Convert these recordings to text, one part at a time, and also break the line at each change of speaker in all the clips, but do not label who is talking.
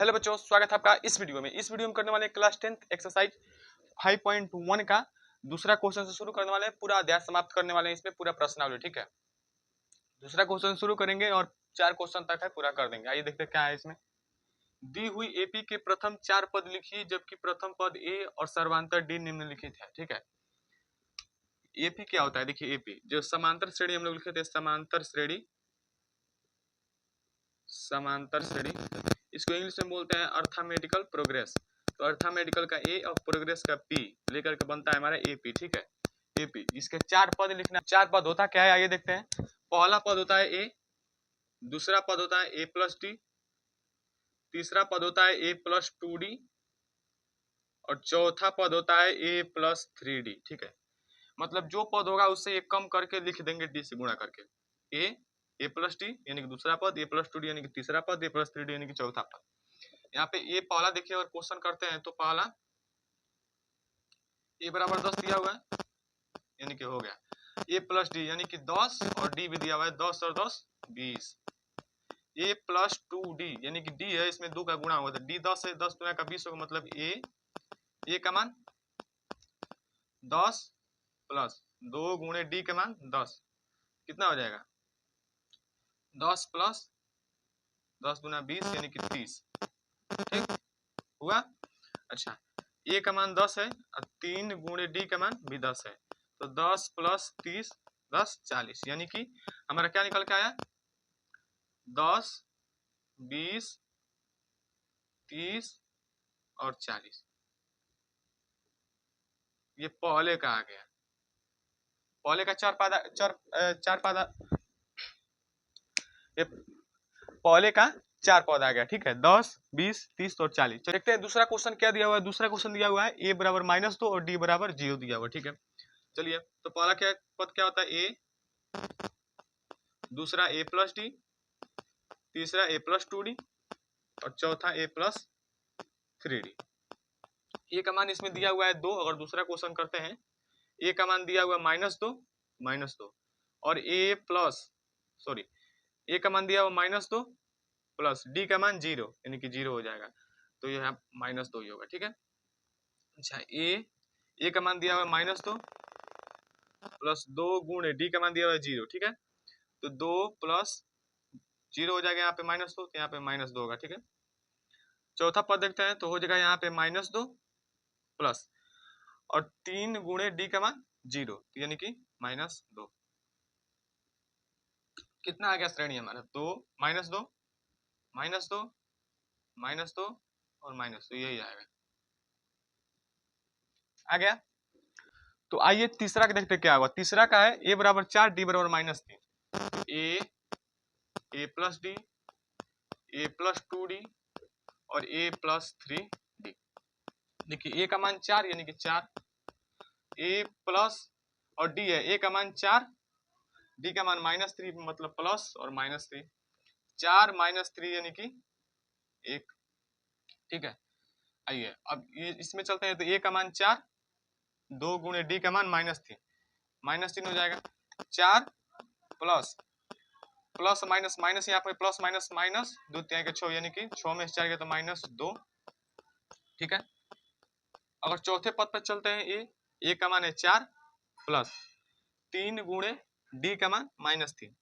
Hello बच्चों, स्वागत है आपका इस वीडियो में। इस वीडियो में करने वाले क्लास 10th एक्सरसाइज 5.1 का दूसरा क्वेश्चन से शुरू करने वाले हैं। पूरा अध्याय समाप्त करने वाले हैं, इसमें पूरा प्रश्नावली। ठीक है, दूसरा क्वेश्चन शुरू करेंगे और 4 क्वेश्चन तक है, पूरा कर देंगे। आइए देखते हैं क्या है इसमें। दी हुई एपी के प्रथम 4 पद लिखिए, जबकि प्रथम पद ए और सर्वांतर डी निम्नलिखित है। ठीक है, एपी क्या होता है? देखिए, एपी जो समांतर श्रेणी हम लोग लिखे थे, समांतर श्रेणी, समांतर श्रेणी, इसको इंग्लिश में बोलते हैं अर्थमेटिकल प्रोग्रेस। तो अर्थमेटिकल का ए और प्रोग्रेस का पी लेकर के बनता है हमारा एपी। ठीक है, एपी, इसके 4 पद लिखना। 4 पद होता क्या है, आइए देखते हैं। पहला पद होता है ए, दूसरा पद होता है ए प्लस डी, तीसरा पद होता है ए प्लस 2d और चौथा पद होता है ए प्लस 3d। ठीक है, मतलब जो पद होगा उससे एक कम करके लिख देंगे, डी से गुणा करके। ए प्लस डी यानी कि दूसरा पद, ए प्लस 2d यानी कि तीसरा पद, ए प्लस 3d यानी कि चौथा पद। यहाँ पे ए पहला देखिए, अगर क्वेश्चन करते हैं तो पहला ए बराबर 10 दिया हुआ है, यानी कि हो गया। ए प्लस डी यानी कि 10 और डी भी दिया हुआ है, 10 और 10 20। ए प्लस 2d यानी कि डी है, इसमें 2 का गुणा हुआ था, डी 10 है, 10 गुणा का 20 होगा, मतलब ए का मान 10 प्लस 2 गुणे डी का मान 10, कितना हो जाएगा? 10 प्लस 10 गुना 20 यानी कि 30। ठीक हुआ। अच्छा, ए का मान 10 है और 3 गुणे डी का मान भी 10 है, तो 10 प्लस 30 10 40, यानी कि हमारा क्या निकल के आया? 10 20 30 और 40। ये पहले का आ गया। पहले का चार पादा, ये पहले का 4 पद आ गया। ठीक है, 10 20 30 और 40। तो देखते हैं दूसरा क्वेश्चन क्या दिया हुआ है। दूसरा क्वेश्चन दिया हुआ है ए बराबर -2 और डी बराबर 0 दिया हुआ है। ठीक है, चलिए, तो पहला क्या पद क्या होता है? ए, दूसरा ए प्लस डी, तीसरा ए प्लस 2d और चौथा ए प्लस 3d। ए का मान इसमें दिया हुआ है 2। अगर दूसरा क्वेश्चन करते हैं, ए का मान दिया हुआ है -2 और ए का मान दिया हुआ -2 प्लस डी का मान 0 यानी कि 0 हो जाएगा, तो यह -2 ही होगा। ठीक है, अच्छा, ए का मान दिया हुआ है -2 प्लस 2 गुणे डी का मान दिया हुआ है 0। ठीक है, तो 2 प्लस 0 हो जाएगा यहाँ पे -2, तो यहाँ पे -2 होगा। ठीक है, चौथा पद देखते हैं, तो हो जाएगा यहाँ पे -2 प्लस और 3 गुणे डी का मान 0, यानी कि -2। कितना आ गया श्रेणी हमारा? 2 -2 -2 -2 और -2, यही आएगा, आ गया। तो आइए तीसरा का देखते क्या होगा। तीसरा का है ए बराबर 4 डी बराबर -3। ए प्लस डी, ए प्लस 2d और ए प्लस 3d। देखिए, ए का मान 4 यानी कि 4, ए प्लस और डी है, ए का मान 4, डी का मान -3 मतलब प्लस और -3, 4 -3 यानी कि 1। ठीक है, आइए अब ये इसमें चलते हैं, तो ए का मान 4, 2 गुणे डी का मान -3 हो जाएगा। 4 प्लस प्लस माइनस माइनस, यहाँ पे प्लस माइनस माइनस 2 3 के 6, यानी कि 6 में से 4 गया तो -2। ठीक है, अगर चौथे पद पर चलते हैं, ए का मान है 4 प्लस 3 गुणे डी का मान -3,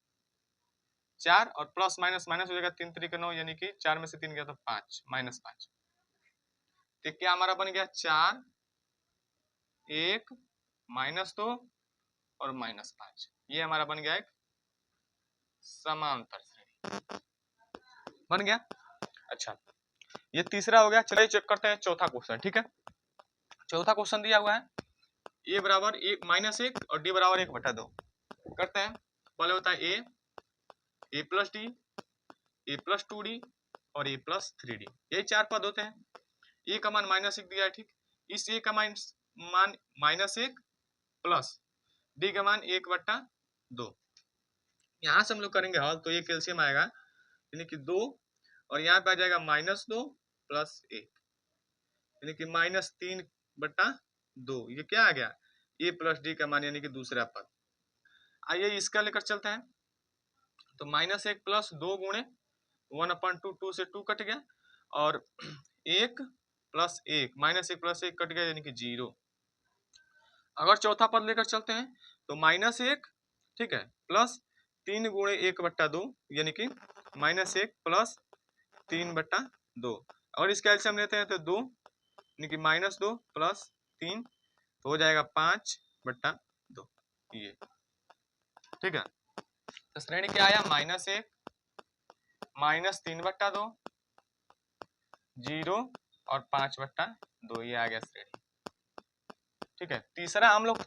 4 और प्लस माइनस माइनस हो जाएगा, 3 3 9, यानी कि 4 में से 3 गया तो 5 -5। तो क्या हमारा बन गया? 4 1 -2 और -5, ये हमारा बन गया एक समांतर श्रेणी, बन गया। अच्छा, ये तीसरा हो गया। चलिए चेक करते हैं चौथा क्वेश्चन। ठीक है, चौथा क्वेश्चन दिया हुआ है ए बराबर -1 और डी बराबर 1/2। करते हैं, पहले होता है ए प्लस डी, ए प्लस 2d और ए प्लस 3d, यही 4 पद होते हैं। ए का मान -1 दिया है। ठीक, इस ए का मान -1 प्लस डी का मान 1/2। यहाँ से हम लोग करेंगे हल, तो ये कैल्शियम आएगा, यानी कि 2 और यहाँ पे आ जाएगा -2 प्लस 1, यानी कि -3/2। ये क्या आ गया? ए प्लस डी का मान, यानी कि दूसरा पद। आइए इसका लेकर चलते हैं, तो -1 प्लस 2 गुणे 1/2, 2 से 2 कट गया और 1 प्लस 1 माइनस 1 प्लस 1 कट गया यानी कि 0। अगर चौथा पद लेकर चलते हैं तो -1, ठीक है, प्लस 3 गुणे 1/2 यानी कि -1 प्लस 3/2। और इसका एलसीएम लेते हैं तो 2 यानी कि -2 प्लस 3 तो हो जाएगा 5/2 ये, ठीक है। तो श्रेणी क्या आया, -1 -3/2 0 और 5/2 ये आ गया श्रेणी, ठीक है। तीसरा हम लोग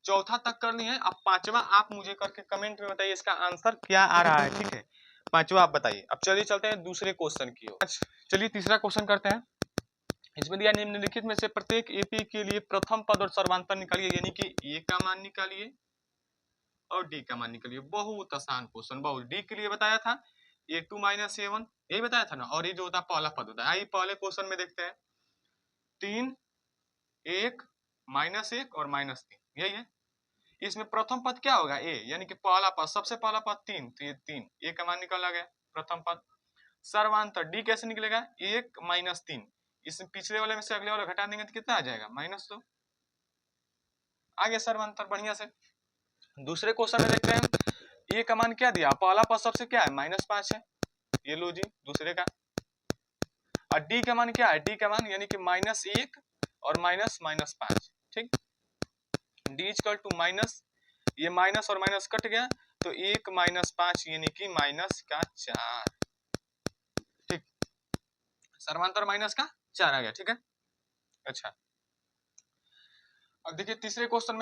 चौथा तक कर लिए हैं। अब पांचवा आप मुझे करके कमेंट में बताइए इसका आंसर क्या आ रहा है, ठीक है। पांचवा आप बताइए। अब चलिए चलते हैं दूसरे क्वेश्चन की ओर। चलिए तीसरा क्वेश्चन करते हैं। इसमें दिया निम्नलिखित में से प्रत्येक एपी के लिए प्रथम पद और सर्वांतर निकालिए, यानी कि ए का मान निकालिए और डी का मान निकालिए। बहुत आसान क्वेश्चन, बहुत। डी के लिए बताया था A2 - A1 यही बताया था ना, और ये जो होता है पहला पद होता है। आइए पहले क्वेश्चन में देखते हैं। 3 1 -1 और -3 यही है। इसमें प्रथम पद क्या होगा, ए, यानी कि पहला पद, सबसे पहला पद 3, तो ये 3 ए का मान निकल आ गया प्रथम पद। सर्वांतर डी कैसे निकलेगा, 1 - 3, इस पिछले वाले में से अगले वाला घटा देंगे तो कितना आ जाएगा, -2 आ गया सर्वांतर बढ़िया से। दूसरे क्वेश्चन में देखते हैं। ए का मान क्या दिया, पहला पद सबसे क्या है, -5 है, ये लो जी दूसरे का। और डी का मान क्या है, डी का मान यानी कि -1 और -5, ठीक। डी इक्वल टू माइनस, ये माइनस और माइनस कट गया तो 1 - 5 यानी कि -4, ठीक। सर्वांतर -4 आ गया, ठीक है। अच्छा अब देखिए तीसरे क्वेश्चन में